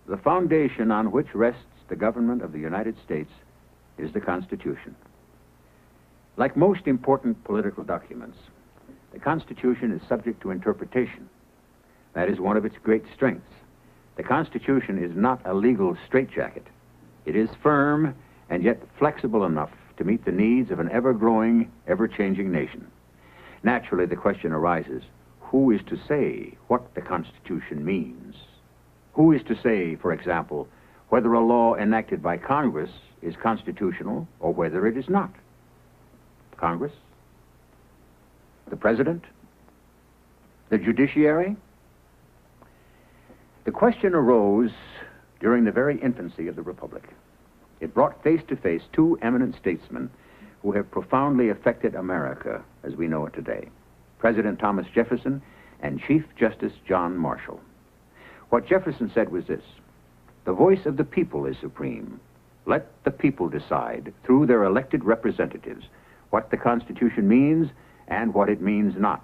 The foundation on which rests the government of the United States is the Constitution. Like most important political documents, the Constitution is subject to interpretation. That is one of its great strengths. The Constitution is not a legal straitjacket. It is firm and yet flexible enough to meet the needs of an ever-growing, ever-changing nation. Naturally, the question arises, who is to say what the Constitution means? Who is to say, for example, whether a law enacted by Congress is constitutional or whether it is not? Congress? The President? The judiciary? The question arose during the very infancy of the Republic. It brought face to face two eminent statesmen who have profoundly affected America as we know it today, President Thomas Jefferson and Chief Justice John Marshall. What Jefferson said was this: the voice of the people is supreme. Let the people decide through their elected representatives what the Constitution means and what it means not.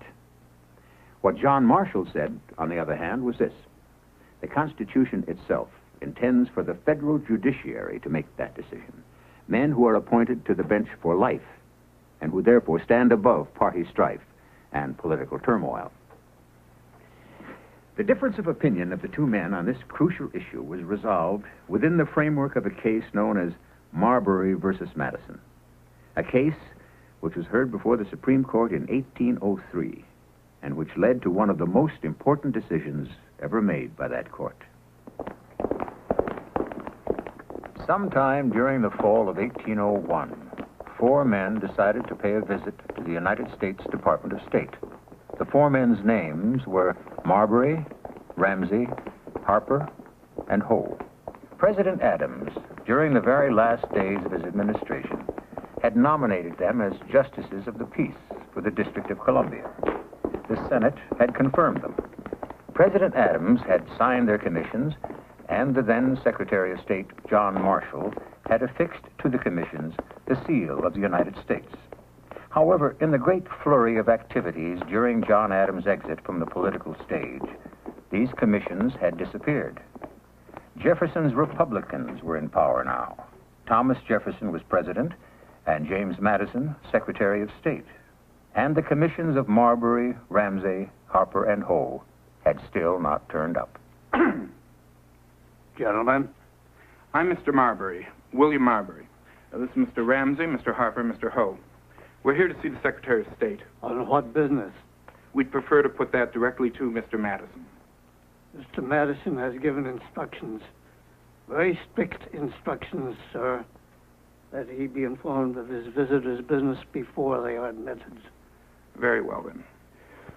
What John Marshall said, on the other hand, was this: the Constitution itself intends for the federal judiciary to make that decision, men who are appointed to the bench for life and who therefore stand above party strife and political turmoil. The difference of opinion of the two men on this crucial issue was resolved within the framework of a case known as Marbury versus Madison, a case which was heard before the Supreme Court in 1803 and which led to one of the most important decisions ever made by that court. Sometime during the fall of 1801, four men decided to pay a visit to the United States Department of State. The four men's names were Marbury, Ramsey, Harper, and Hoe. President Adams, during the very last days of his administration, had nominated them as justices of the peace for the District of Columbia. The Senate had confirmed them. President Adams had signed their commissions, and the then Secretary of State, John Marshall, had affixed to the commissions the seal of the United States. However, in the great flurry of activities during John Adams' exit from the political stage, these commissions had disappeared. Jefferson's Republicans were in power now. Thomas Jefferson was president, and James Madison, Secretary of State. And the commissions of Marbury, Ramsey, Harper, and Hoe had still not turned up. Gentlemen, I'm Mr. Marbury, William Marbury. This is Mr. Ramsey, Mr. Harper, Mr. Hoe. We're here to see the Secretary of State. On what business? We'd prefer to put that directly to Mr. Madison. Mr. Madison has given instructions, very strict instructions, sir, that he be informed of his visitors' business before they are admitted. Very well, then.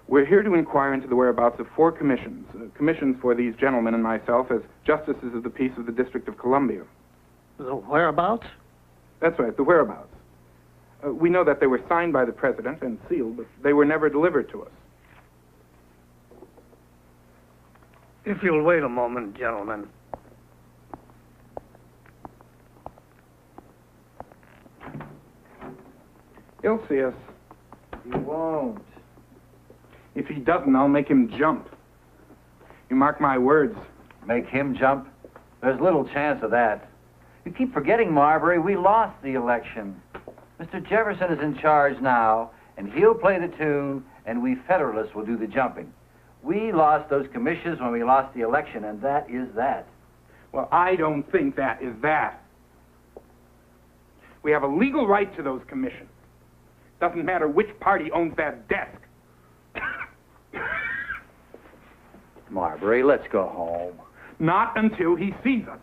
We're here to inquire into the whereabouts of four commissions. Commissions for these gentlemen and myself as justices of the peace of the District of Columbia. The whereabouts? That's right, the whereabouts. We know that they were signed by the President and sealed, but they were never delivered to us. If you'll wait a moment, gentlemen. He'll see us. He won't. If he doesn't, I'll make him jump. You mark my words. Make him jump? There's little chance of that. You keep forgetting, Marbury, we lost the election. Mr. Jefferson is in charge now, and he'll play the tune, and we Federalists will do the jumping. We lost those commissions when we lost the election, and that is that. Well, I don't think that is that. We have a legal right to those commissions. Doesn't matter which party owns that desk. Marbury, let's go home. Not until he sees us.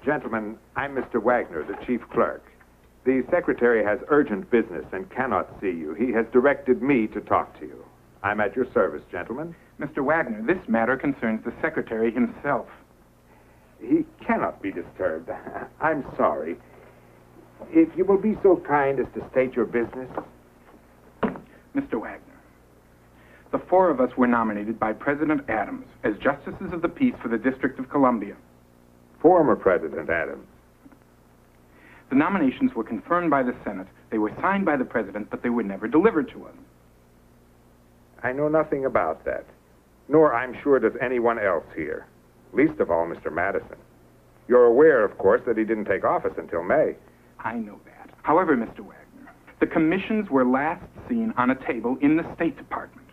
Gentlemen, I'm Mr. Wagner, the chief clerk. The secretary has urgent business and cannot see you. He has directed me to talk to you. I'm at your service, gentlemen. Mr. Wagner, this matter concerns the secretary himself. He cannot be disturbed. I'm sorry. If you will be so kind as to state your business. Mr. Wagner, the four of us were nominated by President Adams as justices of the peace for the District of Columbia. Former President Adams. The nominations were confirmed by the Senate. They were signed by the President, but they were never delivered to us. I know nothing about that. Nor, I'm sure, does anyone else here. Least of all, Mr. Madison. You're aware, of course, that he didn't take office until May. I know that. However, Mr. Wagner, the commissions were last seen on a table in the State Department.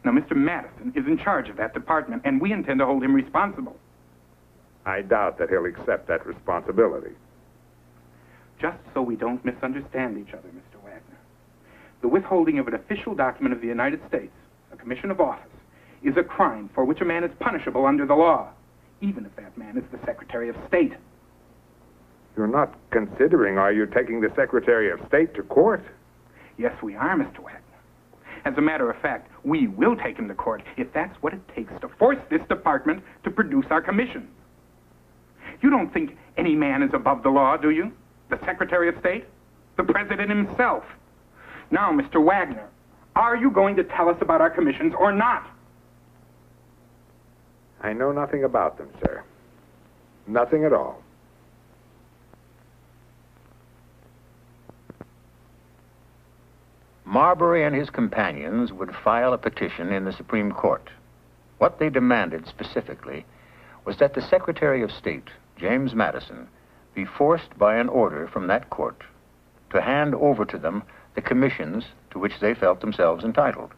Now, Mr. Madison is in charge of that department, and we intend to hold him responsible. I doubt that he'll accept that responsibility. Just so we don't misunderstand each other, Mr. Wagner, the withholding of an official document of the United States, a commission of office, is a crime for which a man is punishable under the law, even if that man is the Secretary of State. You're not considering, are you, taking the Secretary of State to court? Yes, we are, Mr. Wagner. As a matter of fact, we will take him to court if that's what it takes to force this department to produce our commissions. You don't think any man is above the law, do you? The Secretary of State? The President himself? Now, Mr. Wagner, are you going to tell us about our commissions or not? I know nothing about them, sir. Nothing at all. Marbury and his companions would file a petition in the Supreme Court. What they demanded specifically was that the Secretary of State, James Madison, be forced by an order from that court to hand over to them the commissions to which they felt themselves entitled.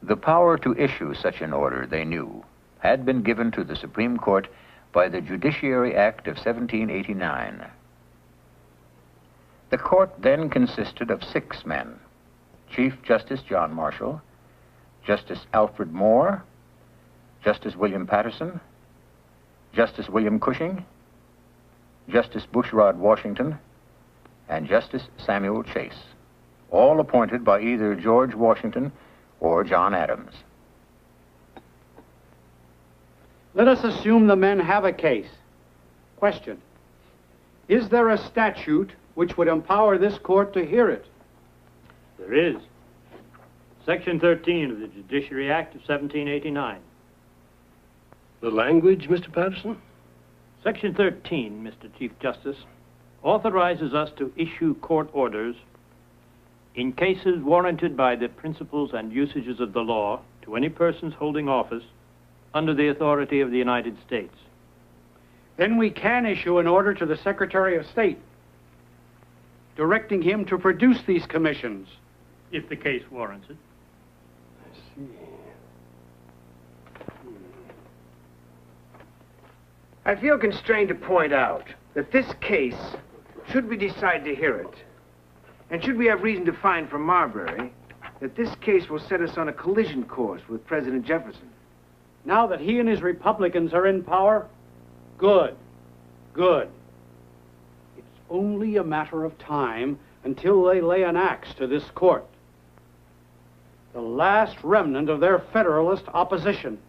The power to issue such an order, they knew, had been given to the Supreme Court by the Judiciary Act of 1789. The court then consisted of 6 men: Chief Justice John Marshall, Justice Alfred Moore, Justice William Patterson, Justice William Cushing, Justice Bushrod Washington, and Justice Samuel Chase, all appointed by either George Washington or John Adams. Let us assume the men have a case. Question: is there a statute which would empower this court to hear it? There is. Section 13 of the Judiciary Act of 1789. The language, Mr. Patterson? Section 13, Mr. Chief Justice, authorizes us to issue court orders in cases warranted by the principles and usages of the law to any persons holding office under the authority of the United States. Then we can issue an order to the Secretary of State directing him to produce these commissions. If the case warrants it. I see. I feel constrained to point out that this case, should we decide to hear it, and should we have reason to find from Marbury, that this case will set us on a collision course with President Jefferson. Now that he and his Republicans are in power, good, good. It's only a matter of time until they lay an axe to this court. The last remnant of their Federalist opposition.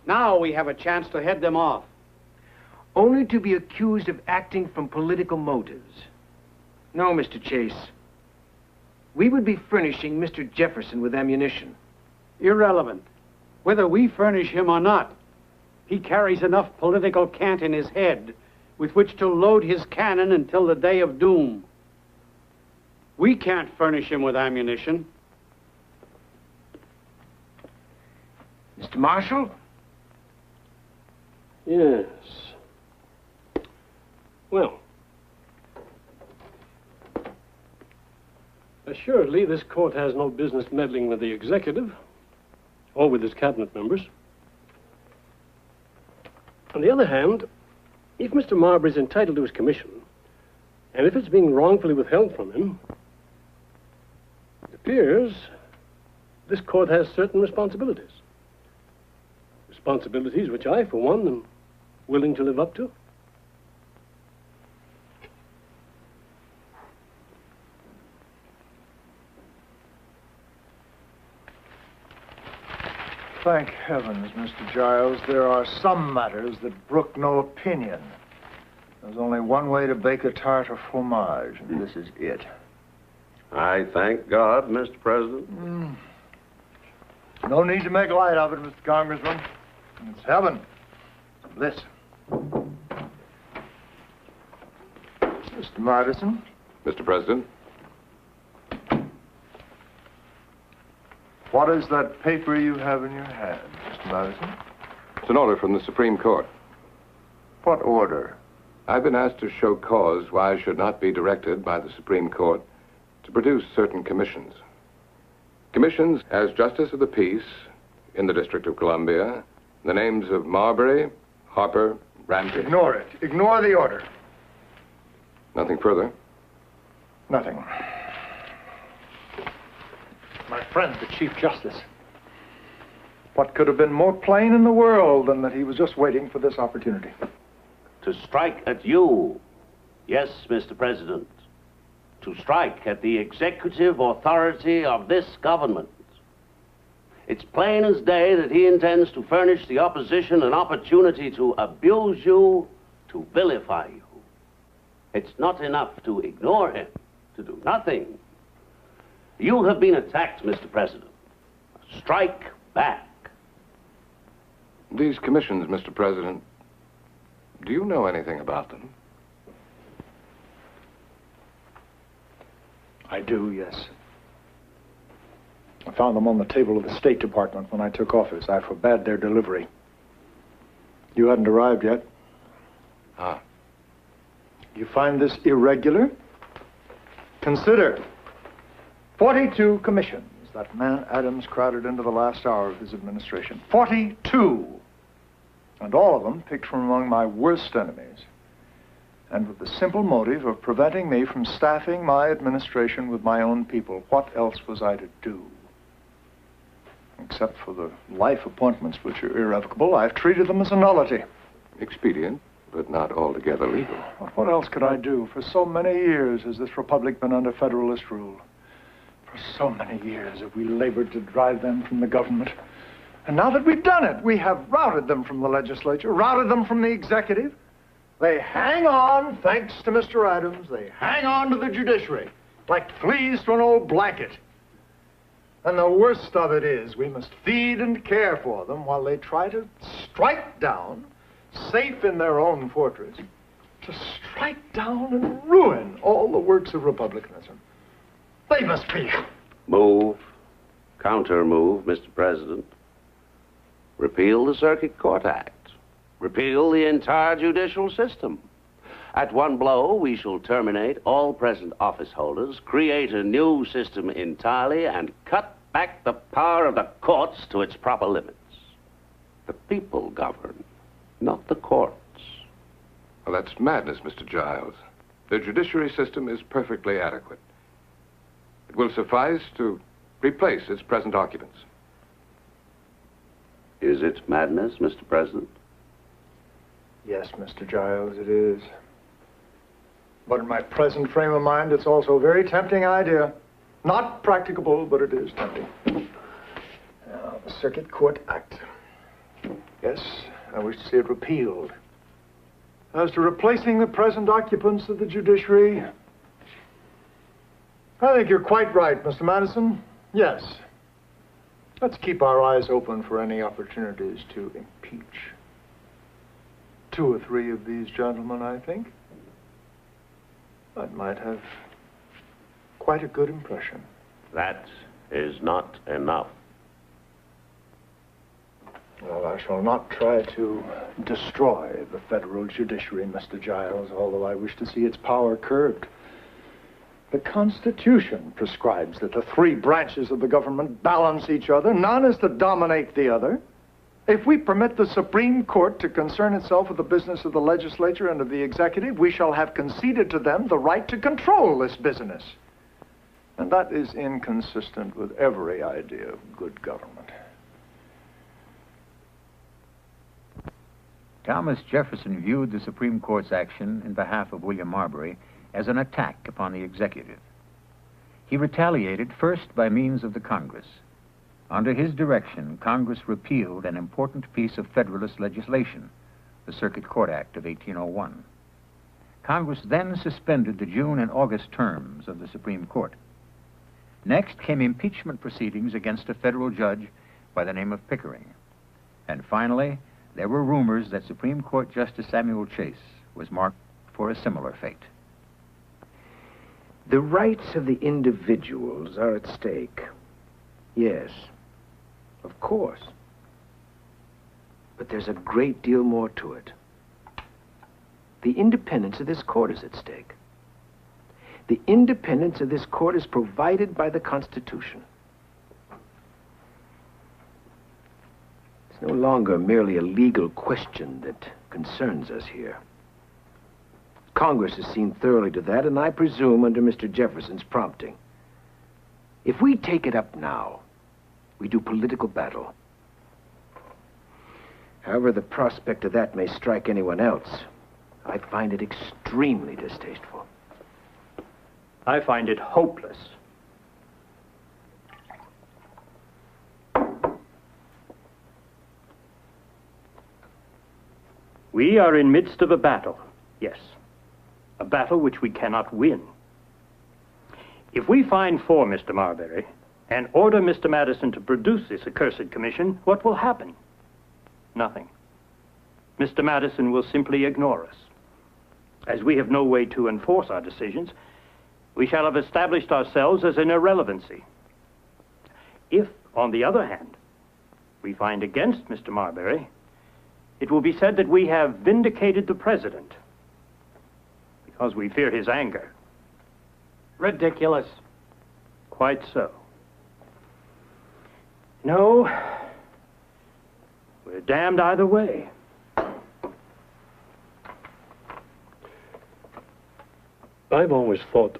Now we have a chance to head them off. Only to be accused of acting from political motives. No, Mr. Chase. We would be furnishing Mr. Jefferson with ammunition. Irrelevant. Whether we furnish him or not, he carries enough political cant in his head with which to load his cannon until the day of doom. We can't furnish him with ammunition. Mr. Marshall? Yes. Well, assuredly, this court has no business meddling with the executive or with his cabinet members. On the other hand, if Mr. Marbury is entitled to his commission, and if it's being wrongfully withheld from him, it appears this court has certain responsibilities. Responsibilities which I, for one, am willing to live up to. Thank heavens, Mr. Giles, there are some matters that brook no opinion. There's only one way to bake a tart or fromage, and this is it. I thank God, Mr. President. No need to make light of it, Mr. Congressman. It's heaven. It's bliss. Mr. Madison. Mr. President. What is that paper you have in your hand, Mr. Madison? It's an order from the Supreme Court. What order? I've been asked to show cause why I should not be directed by the Supreme Court to produce certain commissions. Commissions as Justice of the Peace in the District of Columbia, the names of Marbury, Harper, Ramsey. Ignore it. Ignore the order. Nothing further? Nothing. My friend, the Chief Justice. What could have been more plain in the world than that he was just waiting for this opportunity? To strike at you. Yes, Mr. President. To strike at the executive authority of this government. It's plain as day that he intends to furnish the opposition an opportunity to abuse you, to vilify you. It's not enough to ignore him, to do nothing. You have been attacked, Mr. President. Strike back. These commissions, Mr. President, do you know anything about them? I do, yes. I found them on the table of the State Department when I took office. I forbade their delivery. You hadn't arrived yet. Ah. You find this irregular? Consider 42 commissions that man Adams crowded into the last hour of his administration. 42! And all of them picked from among my worst enemies. And with the simple motive of preventing me from staffing my administration with my own people. What else was I to do? Except for the life appointments, which are irrevocable, I've treated them as a nullity. Expedient, but not altogether legal. What else could I do? For so many years has this republic been under Federalist rule. For so many years have we labored to drive them from the government. And now that we've done it, we have routed them from the legislature, routed them from the executive. They hang on, thanks to Mr. Adams, they hang on to the judiciary like fleas to an old blanket. And the worst of it is we must feed and care for them while they try to strike down, safe in their own fortress, to strike down and ruin all the works of republicanism. They must be. Move. Counter-move, Mr. President. Repeal the Circuit Court Act. Repeal the entire judicial system. At one blow, we shall terminate all present office holders, create a new system entirely, and cut back the power of the courts to its proper limits. The people govern, not the courts. Well, that's madness, Mr. Giles. The judiciary system is perfectly adequate. It will suffice to replace its present occupants. Is it madness, Mr. President? Yes, Mr. Giles, it is. But in my present frame of mind, it's also a very tempting idea. Not practicable, but it is tempting. Now, the Circuit Court Act. Yes, I wish to see it repealed. As to replacing the present occupants of the judiciary, I think you're quite right, Mr. Madison. Yes. Let's keep our eyes open for any opportunities to impeach. 2 or 3 of these gentlemen, I think. That might have quite a good impression. That is not enough. Well, I shall not try to destroy the federal judiciary, Mr. Giles, although I wish to see its power curbed. The Constitution prescribes that the 3 branches of the government balance each other. None is to dominate the other. If we permit the Supreme Court to concern itself with the business of the legislature and of the executive, we shall have conceded to them the right to control this business. And that is inconsistent with every idea of good government. Thomas Jefferson viewed the Supreme Court's action in behalf of William Marbury as an attack upon the executive. He retaliated first by means of the Congress. Under his direction, Congress repealed an important piece of Federalist legislation, the Circuit Court Act of 1801. Congress then suspended the June and August terms of the Supreme Court. Next came impeachment proceedings against a federal judge by the name of Pickering. And finally, there were rumors that Supreme Court Justice Samuel Chase was marked for a similar fate. The rights of the individuals are at stake. Yes, Of course. But there's a great deal more to it. The independence of this court is at stake. The independence of this court is provided by the Constitution. It's no longer merely a legal question that concerns us here. Congress has seen thoroughly to that, and I presume under Mr. Jefferson's prompting. If we take it up now, we do political battle. However the prospect of that may strike anyone else, I find it extremely distasteful. I find it hopeless. We are in midst of a battle, yes. A battle which we cannot win. If we find for Mr. Marbury and order Mr. Madison to produce this accursed commission, what will happen? Nothing. Mr. Madison will simply ignore us. As we have no way to enforce our decisions, we shall have established ourselves as an irrelevancy. If, on the other hand, we find against Mr. Marbury, it will be said that we have vindicated the president because we fear his anger. Ridiculous. Quite so. No, we're damned either way. I've always thought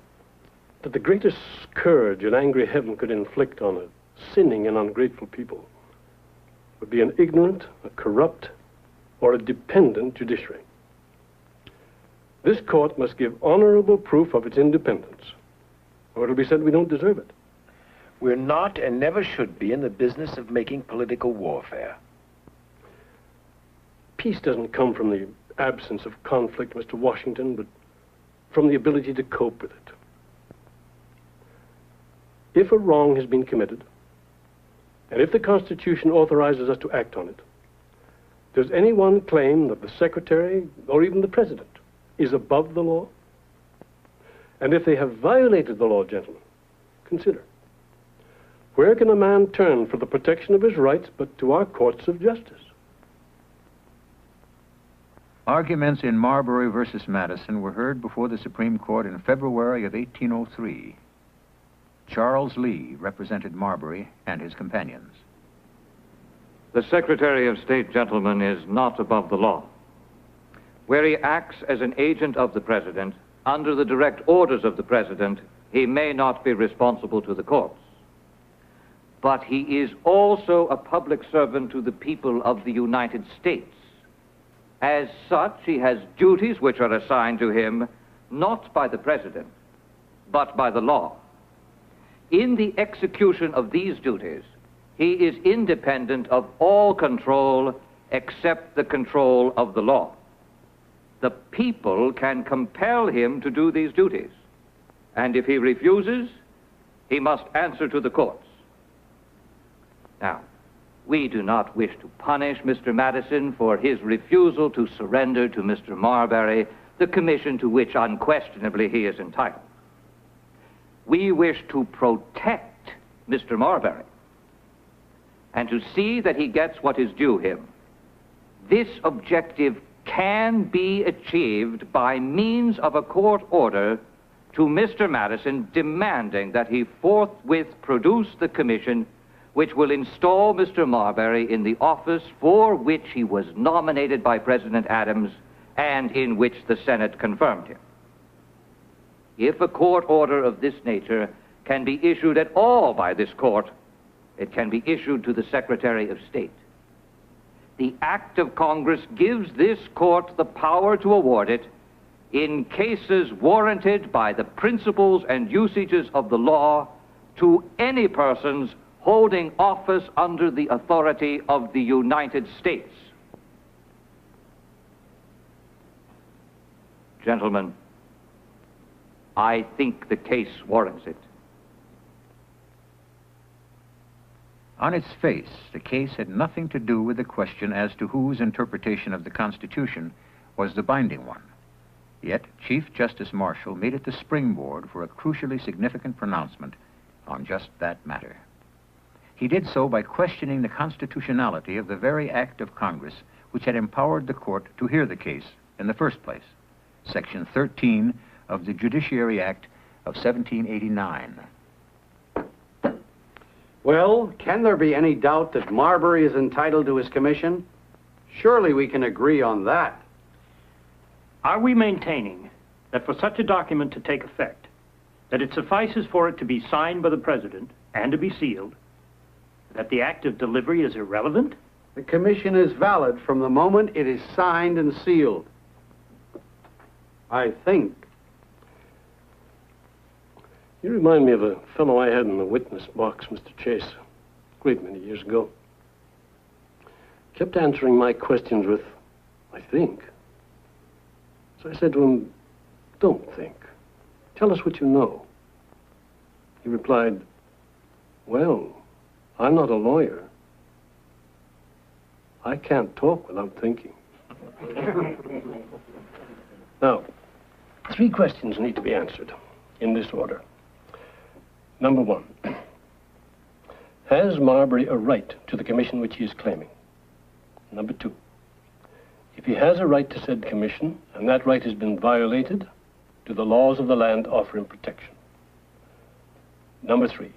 that the greatest scourge an angry heaven could inflict on a sinning and ungrateful people would be an ignorant, a corrupt, or a dependent judiciary. This court must give honorable proof of its independence, or it'll be said we don't deserve it. We're not and never should be in the business of making political warfare. Peace doesn't come from the absence of conflict, Mr. Washington, but from the ability to cope with it. If a wrong has been committed, and if the Constitution authorizes us to act on it, does anyone claim that the Secretary, or even the President, is above the law? And if they have violated the law, gentlemen, consider, where can a man turn for the protection of his rights but to our courts of justice? Arguments in Marbury versus Madison were heard before the Supreme Court in February of 1803. Charles Lee represented Marbury and his companions. The Secretary of State, gentlemen, is not above the law. Where he acts as an agent of the President, under the direct orders of the President, he may not be responsible to the courts. But he is also a public servant to the people of the United States. As such, he has duties which are assigned to him not by the President, but by the law. In the execution of these duties, he is independent of all control except the control of the law. The people can compel him to do these duties, and if he refuses, he must answer to the courts. Now, we do not wish to punish Mr. Madison for his refusal to surrender to Mr. Marbury the commission to which unquestionably he is entitled. We wish to protect Mr. Marbury and to see that he gets what is due him. This objective can be achieved by means of a court order to Mr. Madison demanding that he forthwith produce the commission which will install Mr. Marbury in the office for which he was nominated by President Adams and in which the Senate confirmed him. If a court order of this nature can be issued at all by this court, it can be issued to the Secretary of State. The act of Congress gives this court the power to award it in cases warranted by the principles and usages of the law to any persons holding office under the authority of the United States. Gentlemen, I think the case warrants it. On its face, the case had nothing to do with the question as to whose interpretation of the Constitution was the binding one. Yet, Chief Justice Marshall made it the springboard for a crucially significant pronouncement on just that matter. He did so by questioning the constitutionality of the very act of Congress which had empowered the court to hear the case in the first place, Section 13 of the Judiciary Act of 1789. Well, can there be any doubt that Marbury is entitled to his commission? Surely we can agree on that. Are we maintaining that for such a document to take effect, that it suffices for it to be signed by the President and to be sealed, that the act of delivery is irrelevant? The commission is valid from the moment it is signed and sealed. I think. You remind me of a fellow I had in the witness box, Mr. Chase, a great many years ago. Kept answering my questions with, I think. So I said to him, don't think. Tell us what you know. He replied, well, I'm not a lawyer. I can't talk without thinking. Now, 3 questions need to be answered in this order. Number 1, has Marbury a right to the commission which he is claiming? Number 2, if he has a right to said commission and that right has been violated, do the laws of the land offer him protection? Number 3,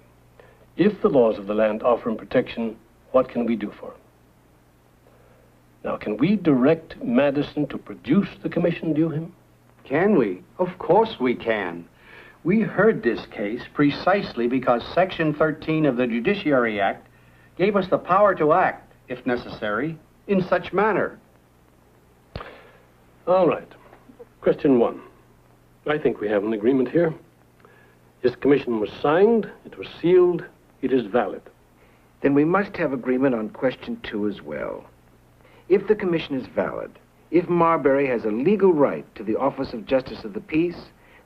if the laws of the land offer him protection, what can we do for him? Now, can we direct Madison to produce the commission due him? Can we? Of course we can. We heard this case precisely because Section 13 of the Judiciary Act gave us the power to act, if necessary, in such manner. All right. Question 1. I think we have an agreement here. His commission was signed, it was sealed, it is valid. Then we must have agreement on question 2 as well. If the commission is valid, if Marbury has a legal right to the office of Justice of the Peace,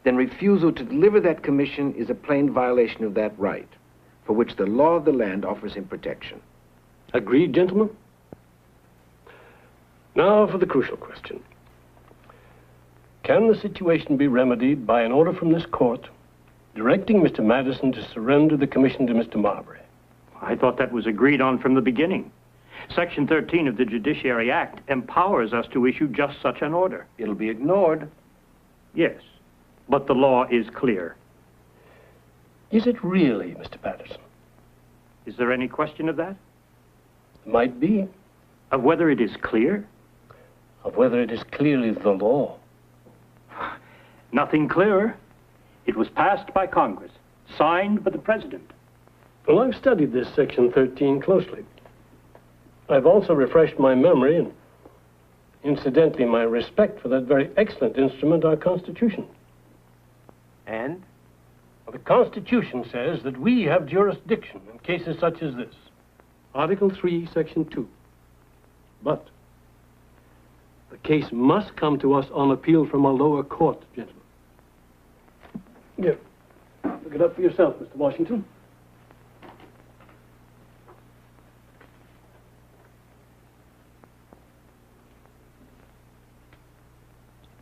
then refusal to deliver that commission is a plain violation of that right, for which the law of the land offers him protection. Agreed, gentlemen? Now for the crucial question. Can the situation be remedied by an order from this court directing Mr. Madison to surrender the commission to Mr. Marbury? I thought that was agreed on from the beginning. Section 13 of the Judiciary Act empowers us to issue just such an order. It'll be ignored. Yes, but the law is clear. Is it really, Mr. Patterson? Is there any question of that? Might be. Of whether it is clear? Of whether it is clearly the law. Nothing clearer. It was passed by Congress, signed by the President. Well, I've studied this Section 13 closely. I've also refreshed my memory and, incidentally, my respect for that very excellent instrument, our Constitution. And? Well, the Constitution says that we have jurisdiction in cases such as this. Article 3, Section 2. But the case must come to us on appeal from a lower court, gentlemen. Here, look it up for yourself, Mr. Washington.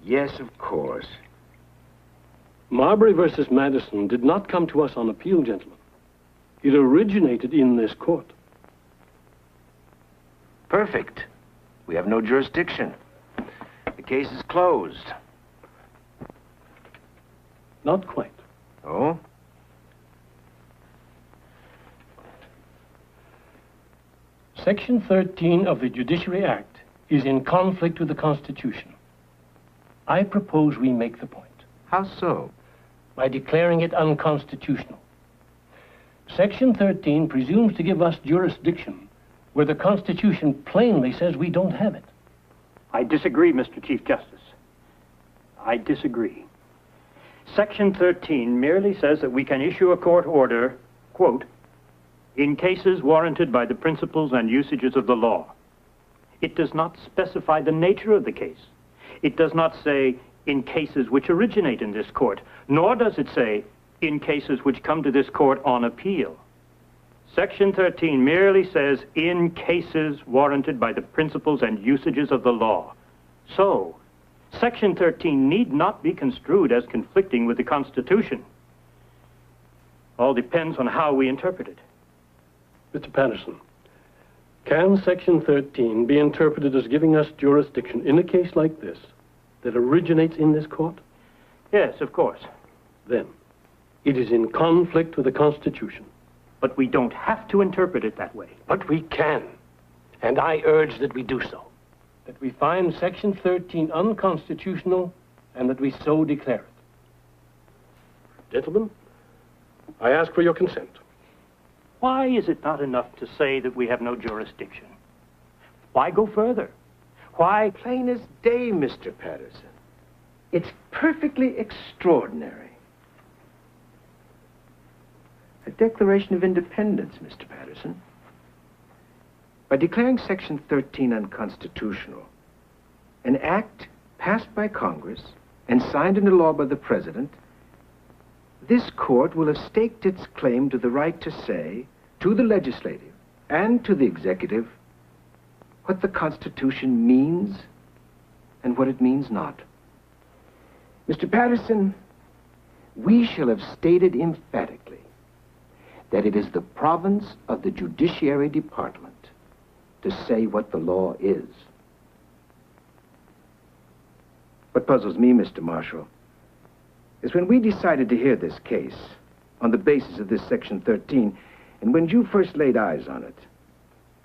Yes, of course. Marbury versus Madison did not come to us on appeal, gentlemen. It originated in this court. Perfect. We have no jurisdiction. The case is closed. Not quite. Oh? Section 13 of the Judiciary Act is in conflict with the Constitution. I propose we make the point. How so? By declaring it unconstitutional. Section 13 presumes to give us jurisdiction where the Constitution plainly says we don't have it. I disagree, Mr. Chief Justice. I disagree. Section 13 merely says that we can issue a court order, quote, in cases warranted by the principles and usages of the law. It does not specify the nature of the case. It does not say in cases which originate in this court, nor does it say in cases which come to this court on appeal. Section 13 merely says in cases warranted by the principles and usages of the law. So, Section 13 need not be construed as conflicting with the Constitution. All depends on how we interpret it. Mr. Patterson, can Section 13 be interpreted as giving us jurisdiction in a case like this that originates in this court? Yes, of course. Then, it is in conflict with the Constitution. But we don't have to interpret it that way. But we can. And I urge that we do so. That we find Section 13 unconstitutional and that we so declare it. Gentlemen, I ask for your consent. Why is it not enough to say that we have no jurisdiction? Why go further? Why? Plain as day, Mr. Patterson. It's perfectly extraordinary. A Declaration of Independence, Mr. Patterson. By declaring Section 13 unconstitutional, an act passed by Congress and signed into law by the President, this court will have staked its claim to the right to say to the legislative and to the executive what the Constitution means and what it means not. Mr. Patterson, we shall have stated emphatically that it is the province of the Judiciary Department to say what the law is. What puzzles me, Mr. Marshall, is when we decided to hear this case on the basis of this Section 13, and when you first laid eyes on it,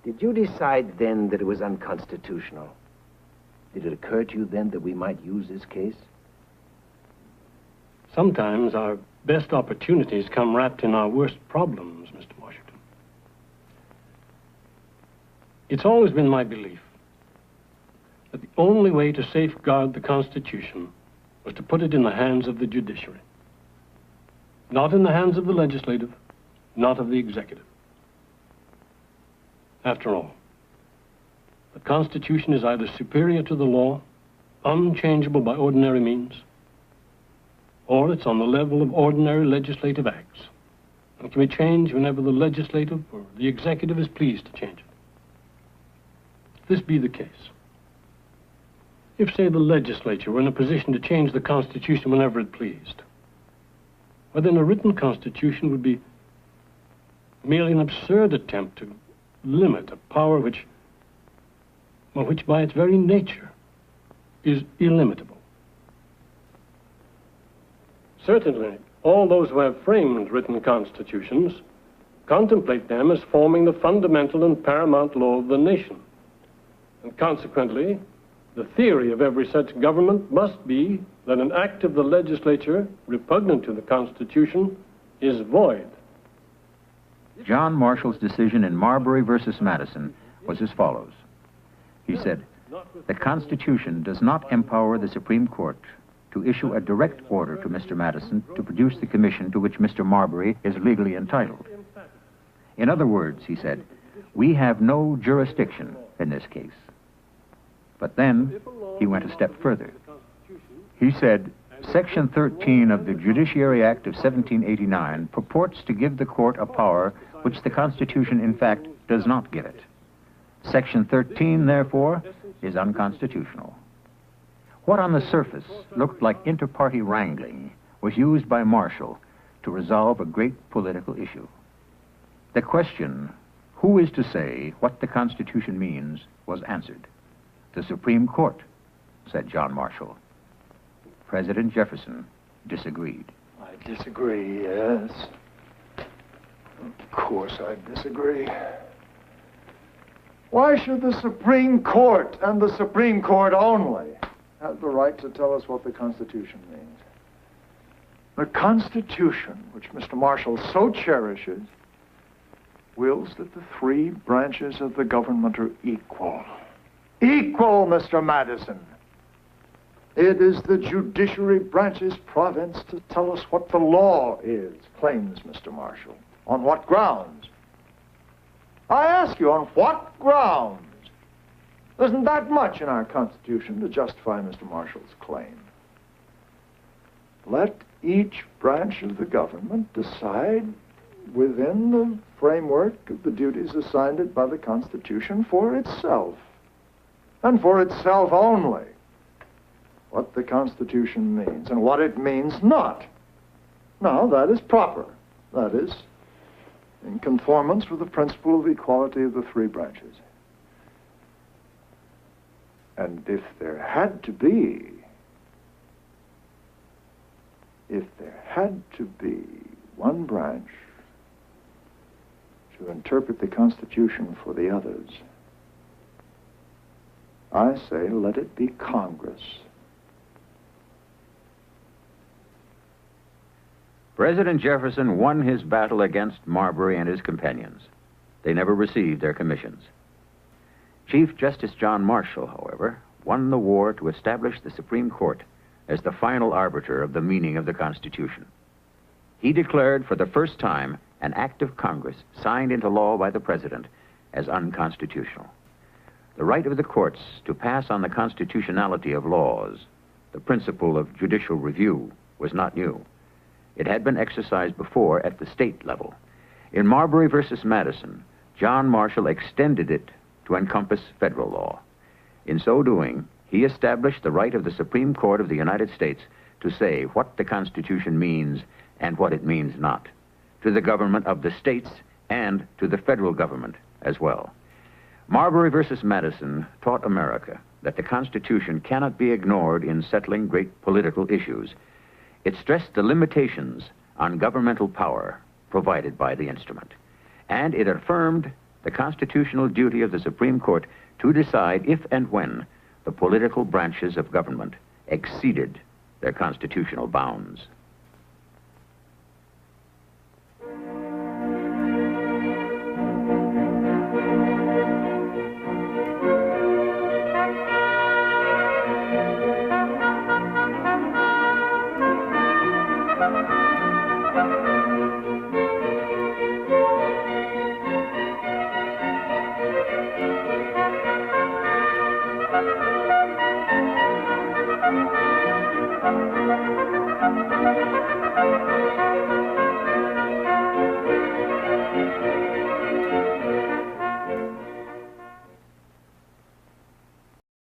did you decide then that it was unconstitutional? Did it occur to you then that we might use this case? Sometimes our best opportunities come wrapped in our worst problems, Mr. Washington. It's always been my belief that the only way to safeguard the Constitution was to put it in the hands of the judiciary. Not in the hands of the legislative, not of the executive. After all, the Constitution is either superior to the law, unchangeable by ordinary means, or it's on the level of ordinary legislative acts, and can be changed whenever the legislative or the executive is pleased to change it. If this be the case, if, say, the legislature were in a position to change the Constitution whenever it pleased, well, then a written Constitution would be merely an absurd attempt to limit a power which by its very nature is illimitable. Certainly, all those who have framed written constitutions contemplate them as forming the fundamental and paramount law of the nation. And consequently, the theory of every such government must be that an act of the legislature repugnant to the Constitution is void. John Marshall's decision in Marbury versus Madison was as follows. He said, "The Constitution does not empower the Supreme Court to issue a direct order to Mr. Madison to produce the commission to which Mr. Marbury is legally entitled. In other words," he said, "we have no jurisdiction in this case." But then he went a step further. He said, "Section 13 of the Judiciary Act of 1789 purports to give the court a power which the Constitution, in fact, does not give it. Section 13, therefore, is unconstitutional." What on the surface looked like inter-party wrangling was used by Marshall to resolve a great political issue. The question, who is to say what the Constitution means, was answered. "The Supreme Court," said John Marshall. President Jefferson disagreed. I disagree, yes. Of course I disagree. Why should the Supreme Court, and the Supreme Court only, have the right to tell us what the Constitution means? The Constitution, which Mr. Marshall so cherishes, wills that the three branches of the government are equal. Equal, Mr. Madison. It is the judiciary branch's province to tell us what the law is, claims Mr. Marshall. On what grounds? I ask you, on what grounds? There isn't that much in our Constitution to justify Mr. Marshall's claim. Let each branch of the government decide within the framework of the duties assigned it by the Constitution for itself, and for itself only, what the Constitution means and what it means not. Now, that is proper. That is in conformance with the principle of equality of the three branches. And if there had to be one branch to interpret the Constitution for the others, I say let it be Congress. President Jefferson won his battle against Marbury and his companions. They never received their commissions. Chief Justice John Marshall, however, won the war to establish the Supreme Court as the final arbiter of the meaning of the Constitution. He declared for the first time an act of Congress signed into law by the President as unconstitutional. The right of the courts to pass on the constitutionality of laws, the principle of judicial review, was not new. It had been exercised before at the state level. In Marbury versus Madison, John Marshall extended it to encompass federal law. In so doing, he established the right of the Supreme Court of the United States to say what the Constitution means and what it means not, to the government of the states and to the federal government as well. Marbury versus Madison taught America that the Constitution cannot be ignored in settling great political issues. It stressed the limitations on governmental power provided by the instrument, and it affirmed the constitutional duty of the Supreme Court to decide if and when the political branches of government exceeded their constitutional bounds.